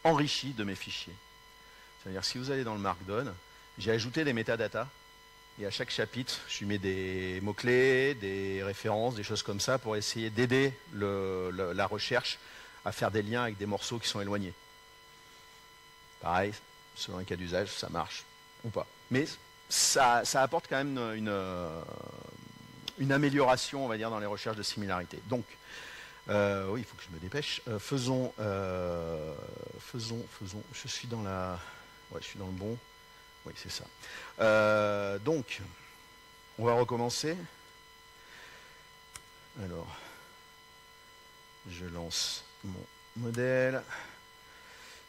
enrichies de mes fichiers. C'est-à-dire, si vous allez dans le Markdown, j'ai ajouté des métadatas. Et à chaque chapitre, je lui mets des mots-clés, des références, des choses comme ça, pour essayer d'aider la recherche à faire des liens avec des morceaux qui sont éloignés. Pareil, selon un cas d'usage, ça marche. ou pas. Mais ça apporte quand même une amélioration, on va dire, dans les recherches de similarité. Donc, oui, il faut que je me dépêche. Faisons, je suis dans la... Ouais, je suis dans le bon. Oui, c'est ça. Donc, on va recommencer. Alors, je lance mon modèle.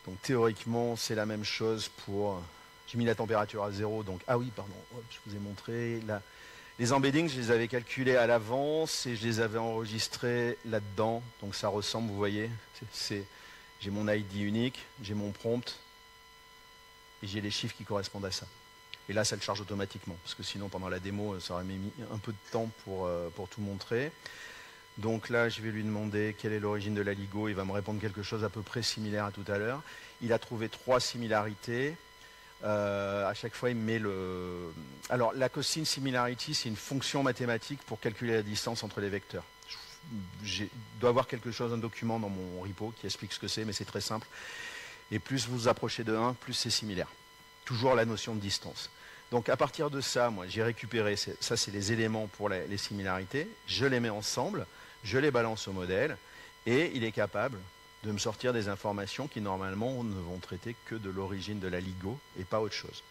Donc, théoriquement, c'est la même chose pour... J'ai mis la température à 0, donc... Ah oui, pardon, hop, je vous ai montré. Là, les embeddings, je les avais calculés à l'avance et je les avais enregistrés là-dedans. Donc, ça ressemble, vous voyez. J'ai mon ID unique, j'ai mon prompt et j'ai les chiffres qui correspondent à ça. Et là, ça le charge automatiquement, parce que sinon, pendant la démo, ça aurait mis un peu de temps pour tout montrer. Donc là, je vais lui demander quelle est l'origine de la LIGO. Il va me répondre quelque chose à peu près similaire à tout à l'heure. Il a trouvé 3 similarités. À chaque fois, il met le... Alors, la cosine similarity, c'est une fonction mathématique pour calculer la distance entre les vecteurs. Je dois avoir quelque chose, un document dans mon repo qui explique ce que c'est, mais c'est très simple. Et plus vous vous approchez de 1, plus c'est similaire. Toujours la notion de distance. Donc à partir de ça, moi j'ai récupéré, ça c'est les éléments pour les similarités, je les mets ensemble, je les balance au modèle, et il est capable de me sortir des informations qui normalement ne vont traiter que de l'origine de la LIGO et pas autre chose.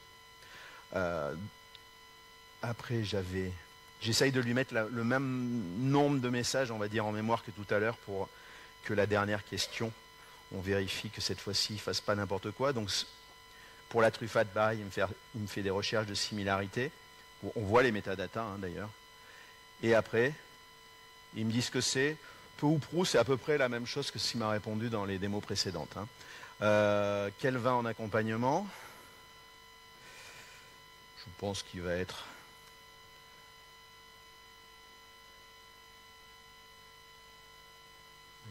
Après j'essaye de lui mettre le même nombre de messages, on va dire, en mémoire que tout à l'heure pour que la dernière question, on vérifie que cette fois-ci il ne fasse pas n'importe quoi. Donc pour la truffade, pareil, il me fait des recherches de similarité. On voit les métadatas, hein, d'ailleurs. Et après, il me dit ce que c'est. Peu ou prou, c'est à peu près la même chose que ce qu'il m'a répondu dans les démos précédentes. Hein. Quel vin en accompagnement? Je pense qu'il va être...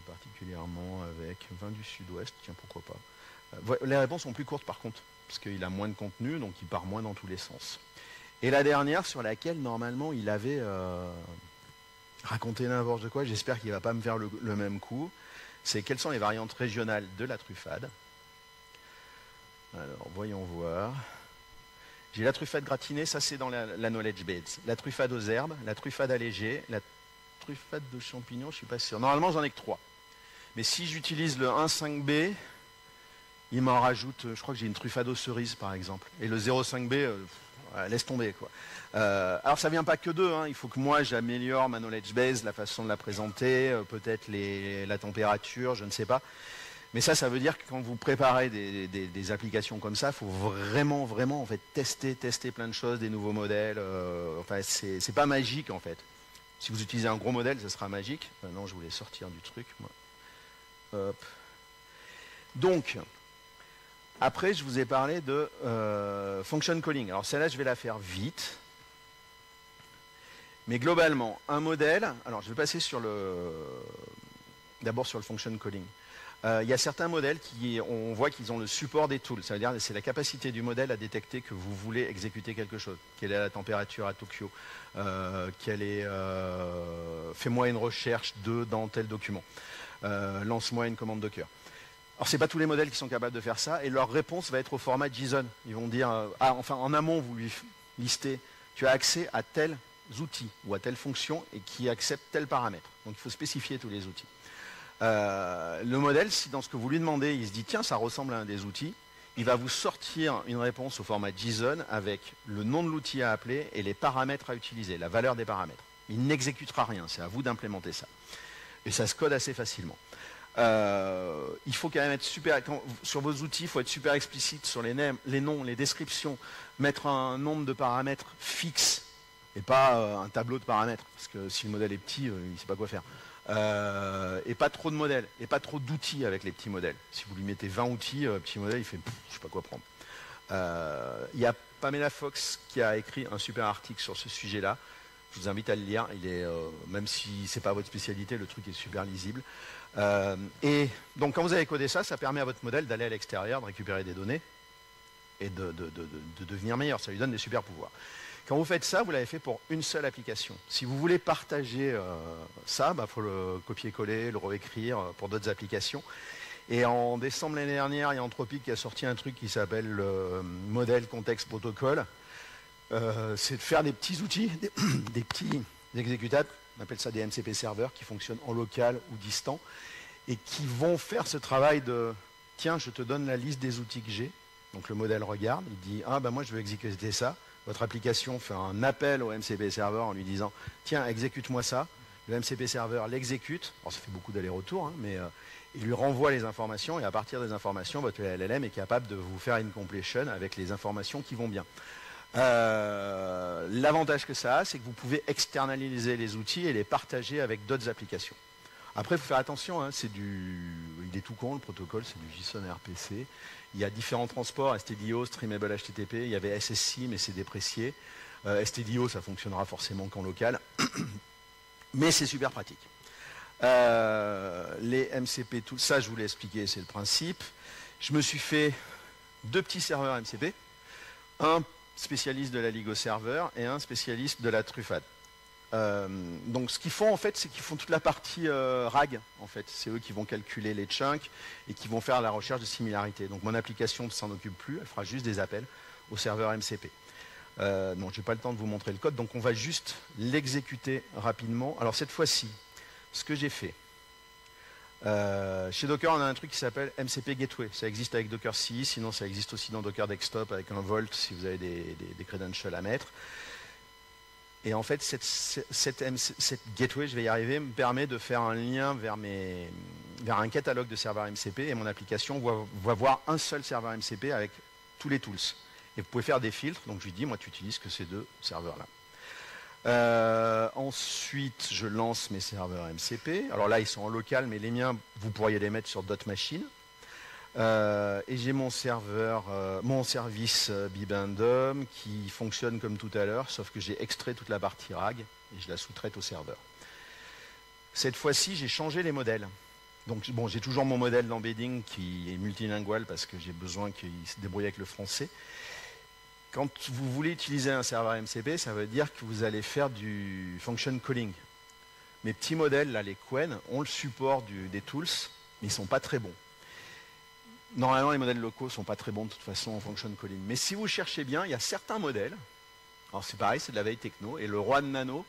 particulièrement avec vin du sud-ouest, tiens, pourquoi pas. Les réponses sont plus courtes par contre, parce qu'il a moins de contenu, donc il part moins dans tous les sens. Et la dernière, sur laquelle normalement il avait raconté n'importe quoi, j'espère qu'il ne va pas me faire le même coup, c'est quelles sont les variantes régionales de la truffade. Alors, voyons voir. J'ai la truffade gratinée, ça c'est dans la knowledge base. La truffade aux herbes, la truffade allégée, la truffade de champignons, je ne suis pas sûr. Normalement, j'en ai que 3. Mais si j'utilise le 1,5B, il m'en rajoute, je crois que j'ai une truffade aux cerises par exemple. Et le 0,5B, laisse tomber quoi. Alors ça vient pas que d'eux, hein. Il faut que moi j'améliore ma knowledge base, la façon de la présenter, peut-être la température, je ne sais pas. Mais ça veut dire que quand vous préparez des applications comme ça, il faut vraiment en fait tester plein de choses, des nouveaux modèles. Enfin, c'est pas magique en fait. Si vous utilisez un gros modèle, ça sera magique. Non, je voulais sortir du truc, moi. Hop. Donc, après, je vous ai parlé de function calling. Alors, celle-là, je vais la faire vite. Mais globalement, un modèle... Alors, je vais passer d'abord sur le function calling. Il y a certains modèles on voit qu'ils ont le support des tools. Ça veut dire que c'est la capacité du modèle à détecter que vous voulez exécuter quelque chose. Quelle est la température à Tokyo? Fais-moi une recherche dans tel document. Lance-moi une commande Docker. Alors, ce n'est pas tous les modèles qui sont capables de faire ça, et leur réponse va être au format JSON. Ils vont dire, en amont, vous lui listez, tu as accès à tels outils ou à telle fonction et qui accepte tel paramètre. Donc, il faut spécifier tous les outils. Le modèle, si dans ce que vous lui demandez, il se dit, tiens, ça ressemble à un des outils, il va vous sortir une réponse au format JSON avec le nom de l'outil à appeler et les paramètres à utiliser, la valeur des paramètres. Il n'exécutera rien, c'est à vous d'implémenter ça. Et ça se code assez facilement. Il faut quand même être sur vos outils, il faut être super explicite sur les noms, les descriptions, mettre un nombre de paramètres fixe et pas un tableau de paramètres, parce que si le modèle est petit, il ne sait pas quoi faire. Et pas trop de modèles, et pas trop d'outils avec les petits modèles. Si vous lui mettez 20 outils, petit modèle, il fait je sais pas quoi prendre. Il y a Pamela Fox qui a écrit un super article sur ce sujet-là. Je vous invite à le lire. Même si c'est pas votre spécialité, le truc est super lisible. Et donc quand vous avez codé ça, ça permet à votre modèle d'aller à l'extérieur, de récupérer des données et de devenir meilleur. Ça lui donne des super pouvoirs. Quand vous faites ça, vous l'avez fait pour une seule application. Si vous voulez partager ça, faut le copier-coller, le réécrire pour d'autres applications. Et en décembre l'année dernière, il y a Anthropic qui a sorti un truc qui s'appelle le modèle contexte protocole. C'est de faire des petits outils, des petits exécutables, on appelle ça des MCP serveurs, qui fonctionnent en local ou distant, et qui vont faire ce travail de « tiens, je te donne la liste des outils que j'ai ». Donc le modèle regarde, il dit « ah ben moi je veux exécuter ça ». Votre application fait un appel au MCP serveur en lui disant « tiens, exécute-moi ça ». Le MCP serveur l'exécute, alors ça fait beaucoup d'allers-retours, hein, mais il lui renvoie les informations, et à partir des informations, votre LLM est capable de vous faire une completion avec les informations qui vont bien. L'avantage que ça a, c'est que vous pouvez externaliser les outils et les partager avec d'autres applications. Après, il faut faire attention, hein, il est tout con, le protocole, c'est du JSON RPC. Il y a différents transports, STDO, Streamable HTTP, il y avait SSI, mais c'est déprécié. STDO, ça fonctionnera forcément qu'en local, mais c'est super pratique. Les MCP, tout ça, je vous l'ai expliqué, c'est le principe. Je me suis fait 2 petits serveurs MCP, un spécialiste de la Ligo serveur et un spécialiste de la truffade. Donc ce qu'ils font en fait, c'est qu'ils font toute la partie RAG en fait. C'est eux qui vont calculer les chunks et qui vont faire la recherche de similarité. Donc mon application ne s'en occupe plus, elle fera juste des appels au serveur MCP. Non, j'ai pas le temps de vous montrer le code, donc on va juste l'exécuter rapidement. Alors cette fois-ci, ce que j'ai fait, chez Docker, on a un truc qui s'appelle MCP Gateway. Ça existe avec Docker CI, sinon ça existe aussi dans Docker Desktop avec un Vault si vous avez des credentials à mettre. Et en fait, cette gateway, je vais y arriver, me permet de faire un lien vers un catalogue de serveurs MCP et mon application va voir un seul serveur MCP avec tous les tools. Et vous pouvez faire des filtres, donc je lui dis, moi tu utilises que ces 2 serveurs-là. Ensuite, je lance mes serveurs MCP. Alors là, ils sont en local, mais les miens, vous pourriez les mettre sur d'autres machines. Et j'ai mon serveur, mon service Bibendum qui fonctionne comme tout à l'heure, sauf que j'ai extrait toute la partie RAG et je la sous-traite au serveur. Cette fois-ci, j'ai changé les modèles. Donc bon, j'ai toujours mon modèle d'embedding qui est multilingual parce que j'ai besoin qu'il se débrouille avec le français. Quand vous voulez utiliser un serveur MCP, ça veut dire que vous allez faire du function calling. Mes petits modèles, là, les Qwen, ont le support des tools, mais ils ne sont pas très bons. Normalement, les modèles locaux ne sont pas très bons de toute façon en function calling. Mais si vous cherchez bien, il y a certains modèles, alors c'est pareil, c'est de la veille techno, et le roi de Nano,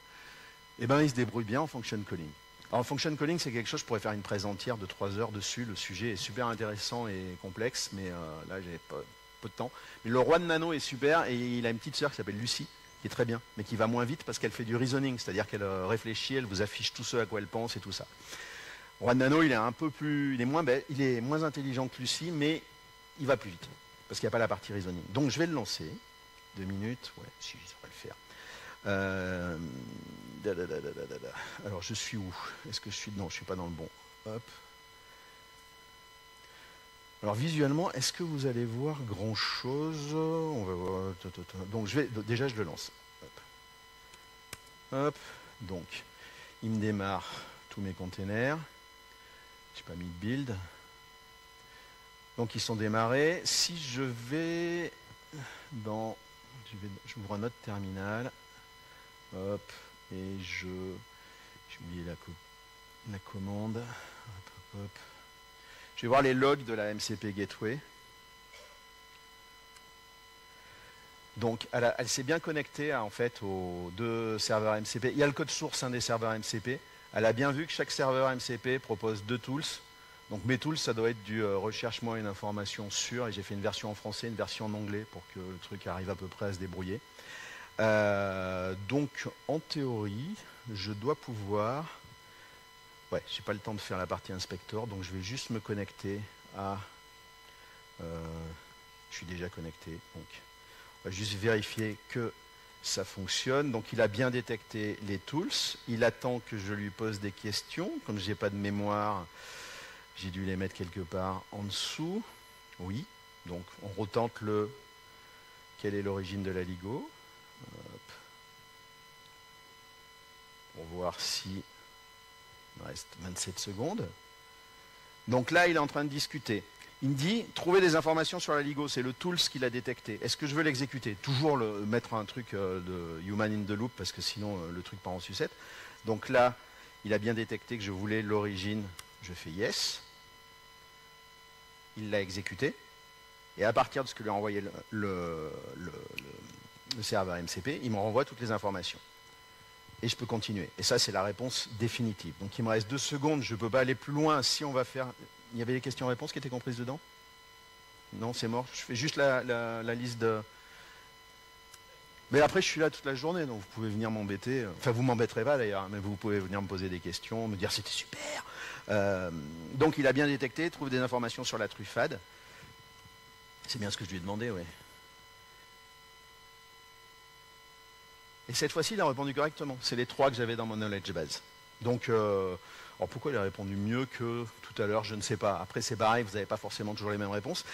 eh ben, il se débrouille bien en function calling. Alors, function calling, c'est quelque chose, je pourrais faire une presse entière de 3 heures dessus. Le sujet est super intéressant et complexe, mais là, j'ai pas peu de temps. Mais le roi de Nano est super, et il a une petite sœur qui s'appelle Lucie, qui est très bien, mais qui va moins vite parce qu'elle fait du reasoning, c'est-à-dire qu'elle réfléchit, elle vous affiche tout ce à quoi elle pense et tout ça. Roi de Nano, il est un peu plus, il est moins intelligent que Lucie, mais il va plus vite parce qu'il n'y a pas la partie reasoning. Donc je vais le lancer. 2 minutes, ouais, si ça va le faire. Alors je suis où? Est-ce que je suis? Non, je suis pas dans le bon. Hop. Alors visuellement, est-ce que vous allez voir grand chose? On va voir. Donc déjà je le lance. Hop. Hop. Donc il me démarre tous mes containers. J'ai pas mis de build. Donc ils sont démarrés. Si je vais dans... J'ouvre un autre terminal. Hop. Et j'ai oublié la commande. Hop, hop, hop. Je vais voir les logs de la MCP Gateway. Donc elle s'est bien connectée en fait aux 2 serveurs MCP. Il y a le code source des serveurs MCP. Elle a bien vu que chaque serveur MCP propose 2 tools. Donc mes tools, ça doit être du recherche-moi une information sûre. Et j'ai fait une version en français, une version en anglais pour que le truc arrive à peu près à se débrouiller. Donc en théorie, je dois pouvoir... Ouais, j'ai pas le temps de faire la partie inspector, donc je vais juste me connecter à... je suis déjà connecté, donc on va juste vérifier que ça fonctionne. Donc il a bien détecté les tools, il attend que je lui pose des questions. Comme je n'ai pas de mémoire, j'ai dû les mettre quelque part en dessous. Oui, donc on retente le... Quelle est l'origine de la Ligo? Hop. Pour voir si... Il me reste 27 secondes. Donc là, il est en train de discuter. Il me dit, trouver des informations sur la Ligo, c'est le tools qu'il a détecté. Est-ce que je veux l'exécuter? Toujours mettre un truc de human in the loop, parce que sinon, le truc part en sucette. Donc là, il a bien détecté que je voulais l'origine. Je fais yes. il l'a exécuté, et à partir de ce que lui a envoyé le serveur MCP, il me renvoie toutes les informations. Et je peux continuer. Et ça, c'est la réponse définitive. Donc il me reste 2 secondes, je ne peux pas aller plus loin si on va faire... Il y avait des questions-réponses qui étaient comprises dedans? Non, c'est mort. Je fais juste la liste de... Mais après, je suis là toute la journée, donc vous pouvez venir m'embêter. Enfin, vous ne m'embêterez pas d'ailleurs, mais vous pouvez venir me poser des questions, me dire c'était super. Donc il a bien détecté, trouve des informations sur la truffade. C'est bien ce que je lui ai demandé, oui. Et cette fois-ci, il a répondu correctement. C'est les 3 que j'avais dans mon knowledge base. Donc, alors pourquoi il a répondu mieux que tout à l'heure, je ne sais pas. Après, c'est pareil, vous n'avez pas forcément toujours les mêmes réponses.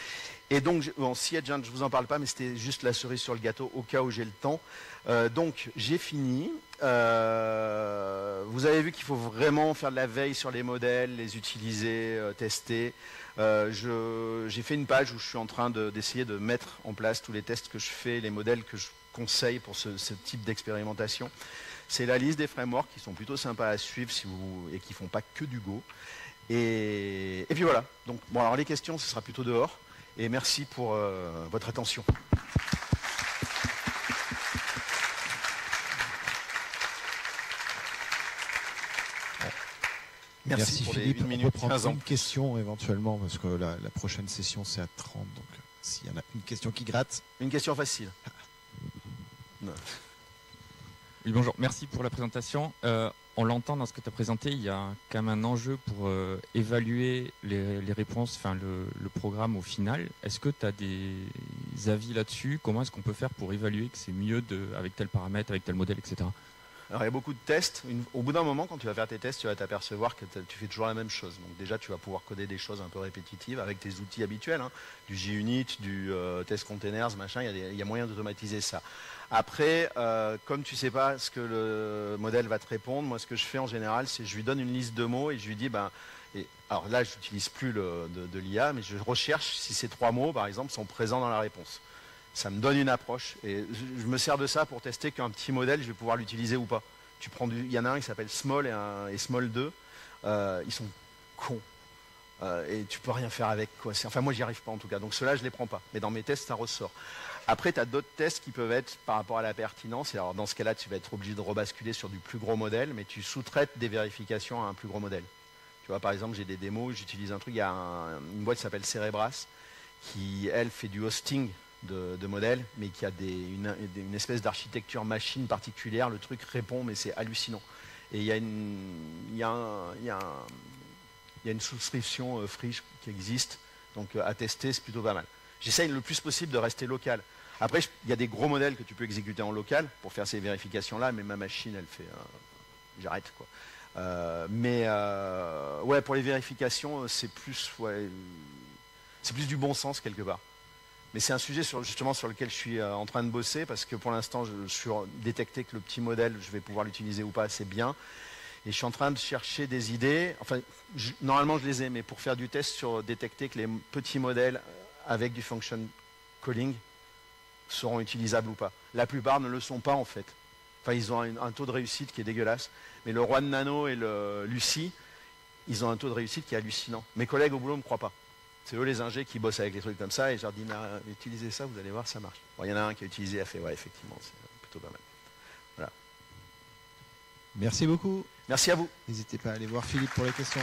Et donc, bon, SciAgent, je ne vous en parle pas, mais c'était juste la cerise sur le gâteau au cas où j'ai le temps. Donc, j'ai fini. Vous avez vu qu'il faut vraiment faire de la veille sur les modèles, les utiliser, tester. J'ai fait une page où je suis en train d'essayer de mettre en place tous les tests que je fais, les modèles que je conseille pour ce type d'expérimentation. C'est la liste des frameworks qui sont plutôt sympas à suivre et qui ne font pas que du Go. Et puis voilà. Donc, bon, alors les questions, ce sera plutôt dehors. Et merci pour votre attention. Merci pour Philippe. les 1 On minute peut prendre 15 ans. une question éventuellement, parce que la prochaine session c'est à 30. Donc s'il y en a une question qui gratte. Une question facile. Non. Oui, bonjour. Merci pour la présentation. On l'entend dans ce que tu as présenté, il y a quand même un enjeu pour évaluer les réponses, enfin le programme au final. Est-ce que tu as des avis là-dessus? Comment est-ce qu'on peut faire pour évaluer que c'est mieux avec tel paramètre, avec tel modèle, etc. Alors il y a beaucoup de tests. Au bout d'un moment, quand tu vas faire tes tests, tu vas t'apercevoir que tu fais toujours la même chose. Donc déjà, tu vas pouvoir coder des choses un peu répétitives avec tes outils habituels, hein, du JUnit, du test containers, machin. Il y a moyen d'automatiser ça. Après, comme tu ne sais pas ce que le modèle va te répondre, moi ce que je fais en général, c'est que je lui donne une liste de mots et je lui dis, alors là, je n'utilise plus de l'IA, mais je recherche si ces 3 mots, par exemple, sont présents dans la réponse. Ça me donne une approche et je me sers de ça pour tester qu'un petit modèle, je vais pouvoir l'utiliser ou pas. Il y en a un qui s'appelle Small et Small 2. Ils sont cons. Et tu peux rien faire avec, quoi. Enfin, moi, j'y arrive pas en tout cas. Donc ceux-là, je les prends pas. Mais dans mes tests, ça ressort. Après, tu as d'autres tests qui peuvent être par rapport à la pertinence. Et alors, dans ce cas-là, tu vas être obligé de rebasculer sur du plus gros modèle, mais tu sous-traites des vérifications à un plus gros modèle. Tu vois, par exemple, j'ai des démos, j'utilise un truc, il y a une boîte qui s'appelle Cerebras, qui, elle, fait du hosting de modèles, mais qui a une espèce d'architecture machine particulière. Le truc répond, mais c'est hallucinant. Et il y a une souscription free qui existe, donc à tester, c'est plutôt pas mal. J'essaye le plus possible de rester local. Après, il y a des gros modèles que tu peux exécuter en local pour faire ces vérifications-là, mais ma machine, elle fait... j'arrête, quoi. Ouais, pour les vérifications, c'est plus du bon sens quelque part. Mais c'est un sujet justement sur lequel je suis en train de bosser, parce que pour l'instant, je suis détecté que le petit modèle, je vais pouvoir l'utiliser ou pas assez bien. Et je suis en train de chercher des idées. Enfin, normalement, je les ai, mais pour faire du test sur détecter que les petits modèles avec du function calling seront utilisables ou pas. La plupart ne le sont pas, en fait. Enfin, ils ont un taux de réussite qui est dégueulasse. Mais le Roi de Nano et le Lucie, ils ont un taux de réussite qui est hallucinant. Mes collègues au boulot ne me croient pas. C'est eux les ingés qui bossent avec les trucs comme ça, et je leur dis, utilisez ça, vous allez voir, ça marche. Bon, il y en a un qui a utilisé, a fait, ouais, effectivement, c'est plutôt pas mal. Voilà. Merci beaucoup. Merci à vous. N'hésitez pas à aller voir Philippe pour les questions.